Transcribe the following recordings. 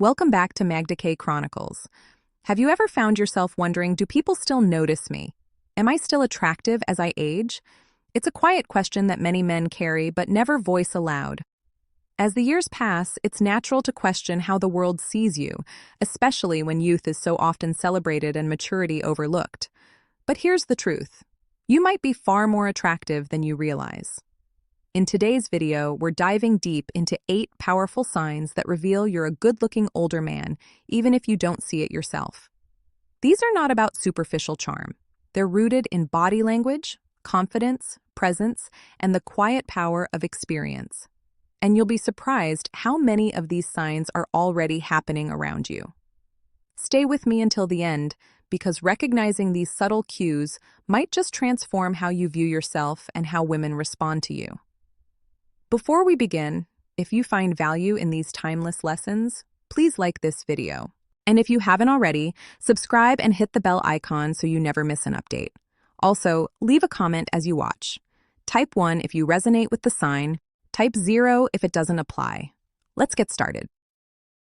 Welcome back to Magda K Chronicles. Have you ever found yourself wondering, do people still notice me? Am I still attractive as I age? It's a quiet question that many men carry but never voice aloud. As the years pass, it's natural to question how the world sees you, especially when youth is so often celebrated and maturity overlooked. But here's the truth. You might be far more attractive than you realize. In today's video, we're diving deep into 8 powerful signs that reveal you're a good-looking older man, even if you don't see it yourself. These are not about superficial charm. They're rooted in body language, confidence, presence, and the quiet power of experience. And you'll be surprised how many of these signs are already happening around you. Stay with me until the end, because recognizing these subtle cues might just transform how you view yourself and how women respond to you. Before we begin, if you find value in these timeless lessons, please like this video. And if you haven't already, subscribe and hit the bell icon so you never miss an update. Also, leave a comment as you watch. Type 1 if you resonate with the sign, type 0 if it doesn't apply. Let's get started.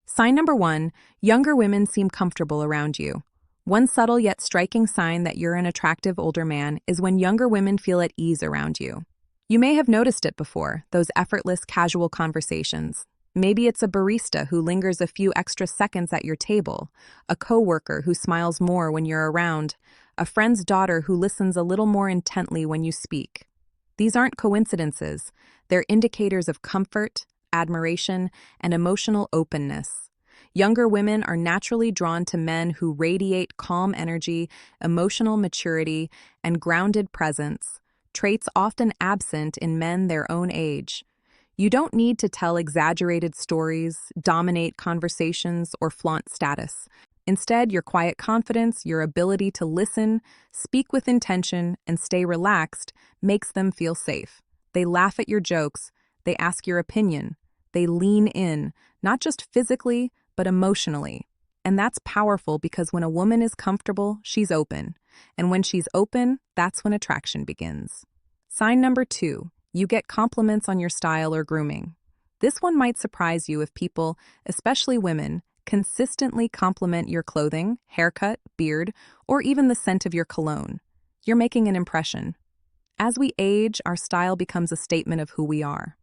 Sign number 1, younger women seem comfortable around you. One subtle yet striking sign that you're an attractive older man is when younger women feel at ease around you. You may have noticed it before, those effortless, casual conversations. Maybe it's a barista who lingers a few extra seconds at your table, a coworker who smiles more when you're around, a friend's daughter who listens a little more intently when you speak. These aren't coincidences. They're indicators of comfort, admiration, and emotional openness. Younger women are naturally drawn to men who radiate calm energy, emotional maturity, and grounded presence, traits often absent in men their own age. You don't need to tell exaggerated stories, dominate conversations, or flaunt status. Instead, your quiet confidence, your ability to listen, speak with intention, and stay relaxed makes them feel safe. They laugh at your jokes, they ask your opinion, they lean in, not just physically, but emotionally. And that's powerful because when a woman is comfortable, she's open. And when she's open, that's when attraction begins. Sign number 2, you get compliments on your style or grooming. This one might surprise you if people, especially women, consistently compliment your clothing, haircut, beard, or even the scent of your cologne. You're making an impression. As we age, our style becomes a statement of who we are.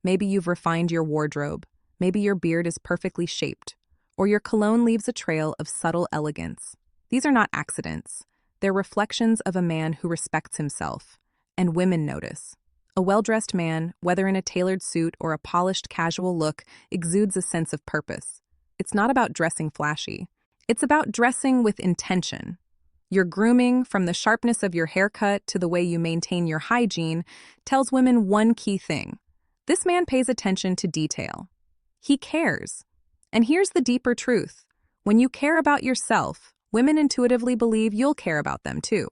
Maybe you've refined your wardrobe. Maybe your beard is perfectly shaped. Or your cologne leaves a trail of subtle elegance. These are not accidents. They're reflections of a man who respects himself. And women notice. A well-dressed man, whether in a tailored suit or a polished casual look, exudes a sense of purpose. It's not about dressing flashy. It's about dressing with intention. Your grooming, from the sharpness of your haircut to the way you maintain your hygiene, tells women one key thing. This man pays attention to detail. He cares. And here's the deeper truth. When you care about yourself, women intuitively believe you'll care about them too.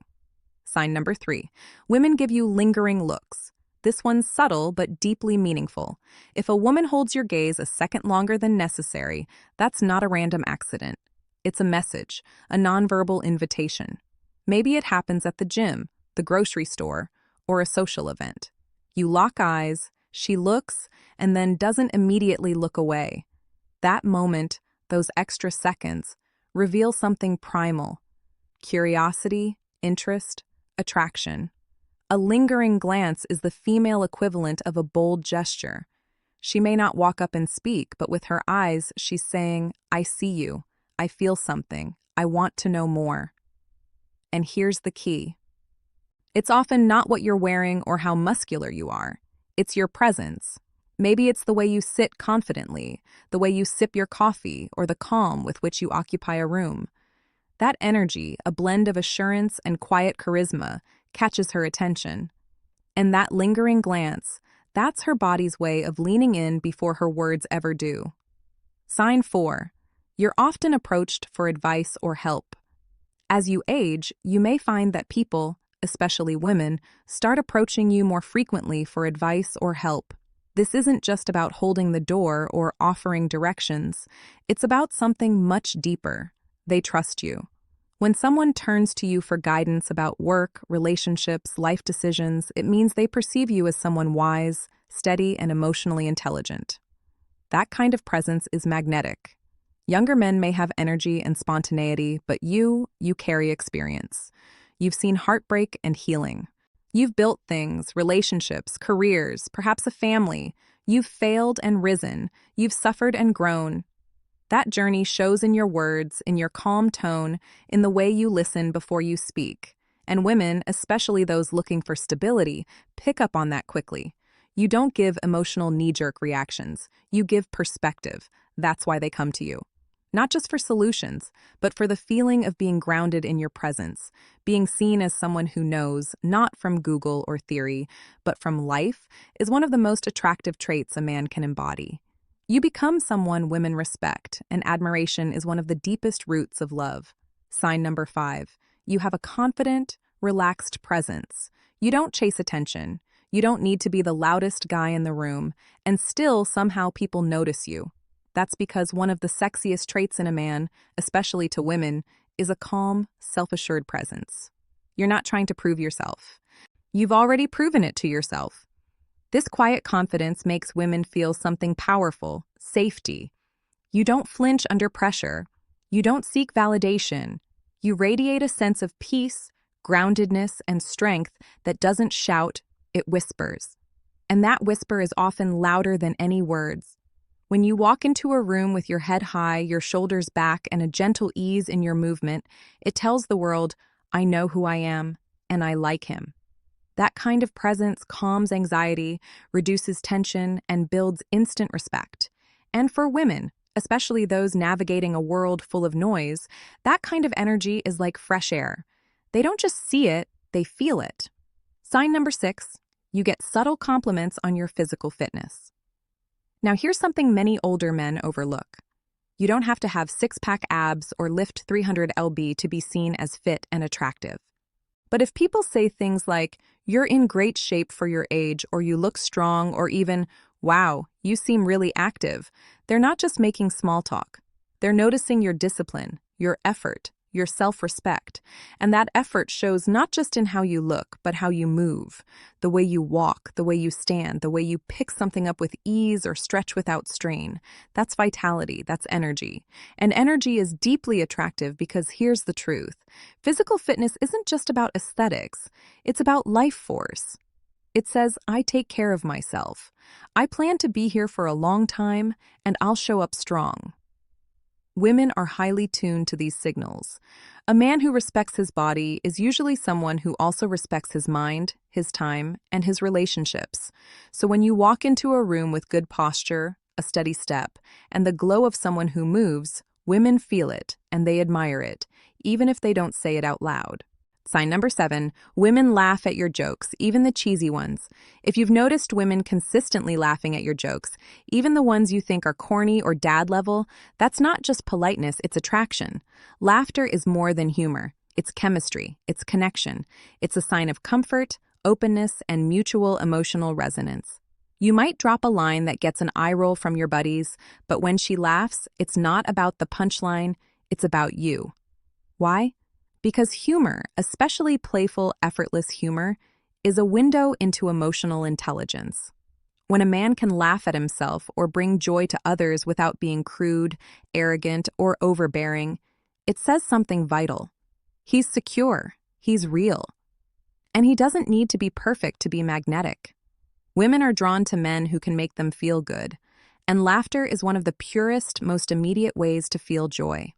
Sign number 3. Women give you lingering looks. This one's subtle but deeply meaningful. If a woman holds your gaze a second longer than necessary, that's not a random accident. It's a message, a nonverbal invitation. Maybe it happens at the gym, the grocery store, or a social event. You lock eyes, she looks, and then doesn't immediately look away. That moment, those extra seconds, reveal something primal. Curiosity, interest, attraction. A lingering glance is the female equivalent of a bold gesture. She may not walk up and speak, but with her eyes, she's saying, I see you, I feel something, I want to know more. And here's the key. It's often not what you're wearing or how muscular you are. It's your presence. Maybe it's the way you sit confidently, the way you sip your coffee, or the calm with which you occupy a room. That energy, a blend of assurance and quiet charisma, catches her attention. And that lingering glance, that's her body's way of leaning in before her words ever do. Sign 4. You're often approached for advice or help. As you age, you may find that people, especially women, start approaching you more frequently for advice or help. This isn't just about holding the door or offering directions. It's about something much deeper. They trust you. When someone turns to you for guidance about work, relationships, life decisions, it means they perceive you as someone wise, steady, and emotionally intelligent. That kind of presence is magnetic. Younger men may have energy and spontaneity, but you carry experience. You've seen heartbreak and healing. You've built things, relationships, careers, perhaps a family. You've failed and risen. You've suffered and grown. That journey shows in your words, in your calm tone, in the way you listen before you speak. And women, especially those looking for stability, pick up on that quickly. You don't give emotional knee-jerk reactions. You give perspective. That's why they come to you. Not just for solutions, but for the feeling of being grounded in your presence, being seen as someone who knows, not from Google or theory, but from life, is one of the most attractive traits a man can embody. You become someone women respect, and admiration is one of the deepest roots of love. Sign number 5. You have a confident, relaxed presence. You don't chase attention. You don't need to be the loudest guy in the room, and still somehow people notice you. That's because one of the sexiest traits in a man, especially to women, is a calm, self-assured presence. You're not trying to prove yourself. You've already proven it to yourself. This quiet confidence makes women feel something powerful, safety. You don't flinch under pressure. You don't seek validation. You radiate a sense of peace, groundedness, and strength that doesn't shout, it whispers. And that whisper is often louder than any words. When you walk into a room with your head high, your shoulders back, and a gentle ease in your movement, it tells the world, I know who I am, and I like him. That kind of presence calms anxiety, reduces tension, and builds instant respect. And for women, especially those navigating a world full of noise, that kind of energy is like fresh air. They don't just see it, they feel it. Sign number 6, you get subtle compliments on your physical fitness. Now here's something many older men overlook. You don't have to have six-pack abs or lift 300 lb to be seen as fit and attractive. But if people say things like, you're in great shape for your age, or you look strong, or even, wow, you seem really active, they're not just making small talk. They're noticing your discipline, your effort, your self-respect. And that effort shows not just in how you look, but how you move, the way you walk, the way you stand, the way you pick something up with ease or stretch without strain. That's vitality, that's energy. And energy is deeply attractive because here's the truth. Physical fitness isn't just about aesthetics, it's about life force. It says, I take care of myself. I plan to be here for a long time, and I'll show up strong. Women are highly tuned to these signals. A man who respects his body is usually someone who also respects his mind, his time, and his relationships. So when you walk into a room with good posture, a steady step, and the glow of someone who moves, women feel it and they admire it, even if they don't say it out loud. Sign number 7, women laugh at your jokes, even the cheesy ones. If you've noticed women consistently laughing at your jokes, even the ones you think are corny or dad level, that's not just politeness, it's attraction. Laughter is more than humor. It's chemistry, it's connection. It's a sign of comfort, openness, and mutual emotional resonance. You might drop a line that gets an eye roll from your buddies, but when she laughs, it's not about the punchline, it's about you. Why? Because humor, especially playful, effortless humor, is a window into emotional intelligence. When a man can laugh at himself or bring joy to others without being crude, arrogant, or overbearing, it says something vital. He's secure, he's real, and he doesn't need to be perfect to be magnetic. Women are drawn to men who can make them feel good, and laughter is one of the purest, most immediate ways to feel joy.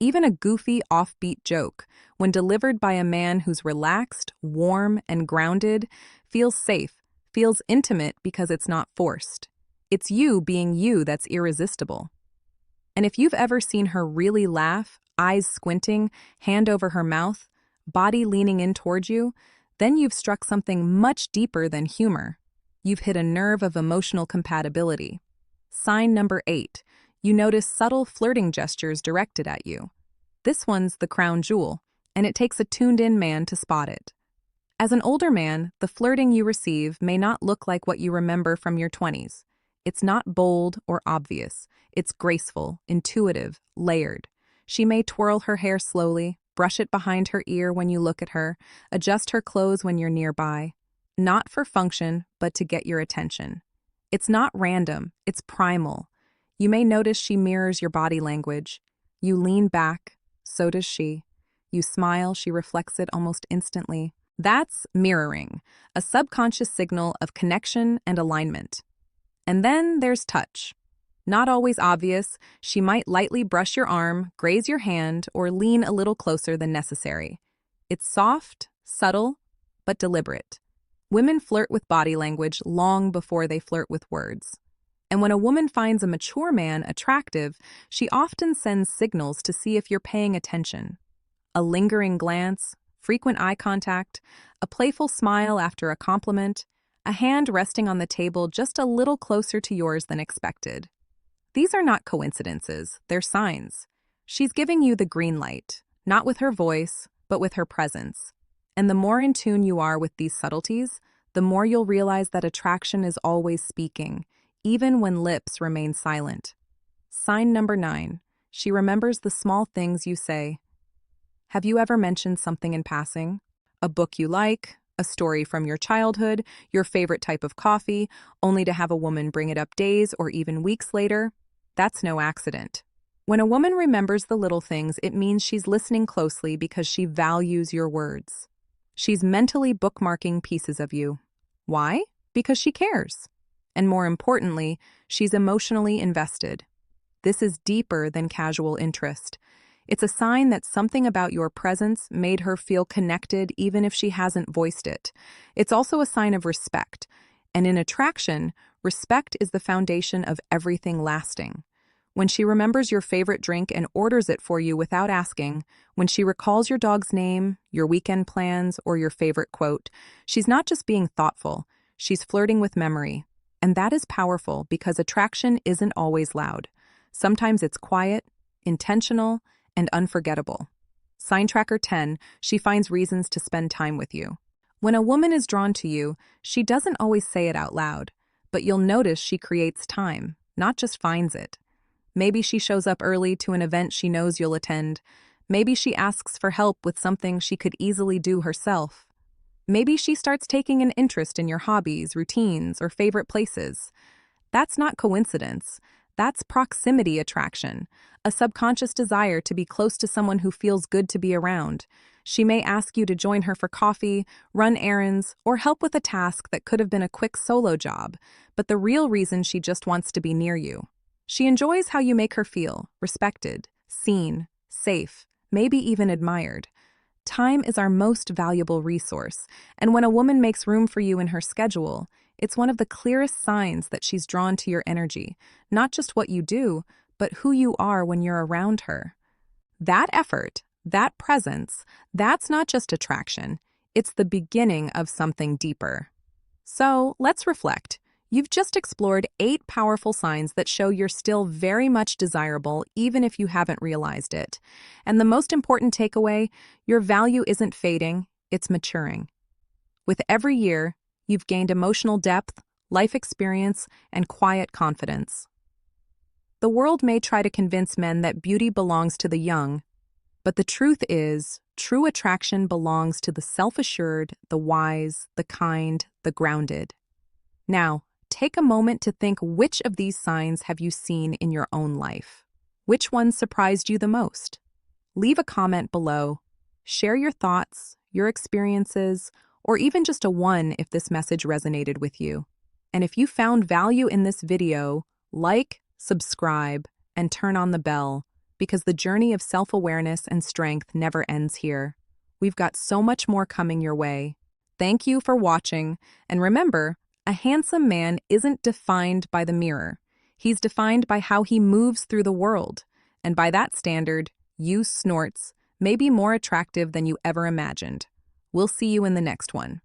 Even a goofy, offbeat joke, when delivered by a man who's relaxed, warm, and grounded, feels safe, feels intimate because it's not forced. It's you being you that's irresistible. And if you've ever seen her really laugh, eyes squinting, hand over her mouth, body leaning in toward you, then you've struck something much deeper than humor. You've hit a nerve of emotional compatibility. Sign number 8. You notice subtle flirting gestures directed at you. This one's the crown jewel, and it takes a tuned-in man to spot it. As an older man, the flirting you receive may not look like what you remember from your 20s. It's not bold or obvious. It's graceful, intuitive, layered. She may twirl her hair slowly, brush it behind her ear when you look at her, adjust her clothes when you're nearby. Not for function, but to get your attention. It's not random, it's primal. You may notice she mirrors your body language. You lean back, so does she. You smile, she reflects it almost instantly. That's mirroring, a subconscious signal of connection and alignment. And then there's touch. Not always obvious, she might lightly brush your arm, graze your hand, or lean a little closer than necessary. It's soft, subtle, but deliberate. Women flirt with body language long before they flirt with words. And when a woman finds a mature man attractive, she often sends signals to see if you're paying attention. A lingering glance, frequent eye contact, a playful smile after a compliment, a hand resting on the table just a little closer to yours than expected. These are not coincidences, they're signs. She's giving you the green light, not with her voice, but with her presence. And the more in tune you are with these subtleties, the more you'll realize that attraction is always speaking, even when lips remain silent. Sign number 9. She remembers the small things you say. Have you ever mentioned something in passing? A book you like, a story from your childhood, your favorite type of coffee, only to have a woman bring it up days or even weeks later? That's no accident. When a woman remembers the little things, it means she's listening closely because she values your words. She's mentally bookmarking pieces of you. Why? Because she cares. And more importantly, she's emotionally invested. This is deeper than casual interest. It's a sign that something about your presence made her feel connected even if she hasn't voiced it. It's also a sign of respect. And in attraction, respect is the foundation of everything lasting. When she remembers your favorite drink and orders it for you without asking, when she recalls your dog's name, your weekend plans, or your favorite quote, she's not just being thoughtful, she's flirting with memory. And that is powerful because attraction isn't always loud. Sometimes it's quiet, intentional, and unforgettable. Sign tracker 10, she finds reasons to spend time with you. When a woman is drawn to you, she doesn't always say it out loud, but you'll notice she creates time, not just finds it. Maybe she shows up early to an event she knows you'll attend. Maybe she asks for help with something she could easily do herself. Maybe she starts taking an interest in your hobbies, routines, or favorite places. That's not coincidence. That's proximity attraction, a subconscious desire to be close to someone who feels good to be around. She may ask you to join her for coffee, run errands, or help with a task that could have been a quick solo job, but the real reason she just wants to be near you. She enjoys how you make her feel respected, seen, safe, maybe even admired. Time is our most valuable resource, and when a woman makes room for you in her schedule, it's one of the clearest signs that she's drawn to your energy, not just what you do, but who you are when you're around her. That effort, that presence, that's not just attraction, it's the beginning of something deeper. So, let's reflect. You've just explored 8 powerful signs that show you're still very much desirable, even if you haven't realized it. And the most important takeaway, your value isn't fading, it's maturing. With every year, you've gained emotional depth, life experience, and quiet confidence. The world may try to convince men that beauty belongs to the young, but the truth is, true attraction belongs to the self-assured, the wise, the kind, the grounded. Now, take a moment to think, which of these signs have you seen in your own life? Which one surprised you the most? Leave a comment below. Share your thoughts, your experiences, or even just a 1 if this message resonated with you. And if you found value in this video, like, subscribe, and turn on the bell, because the journey of self-awareness and strength never ends here. We've got so much more coming your way. Thank you for watching, and remember, a handsome man isn't defined by the mirror. He's defined by how he moves through the world. And by that standard, you snorts may be more attractive than you ever imagined. We'll see you in the next one.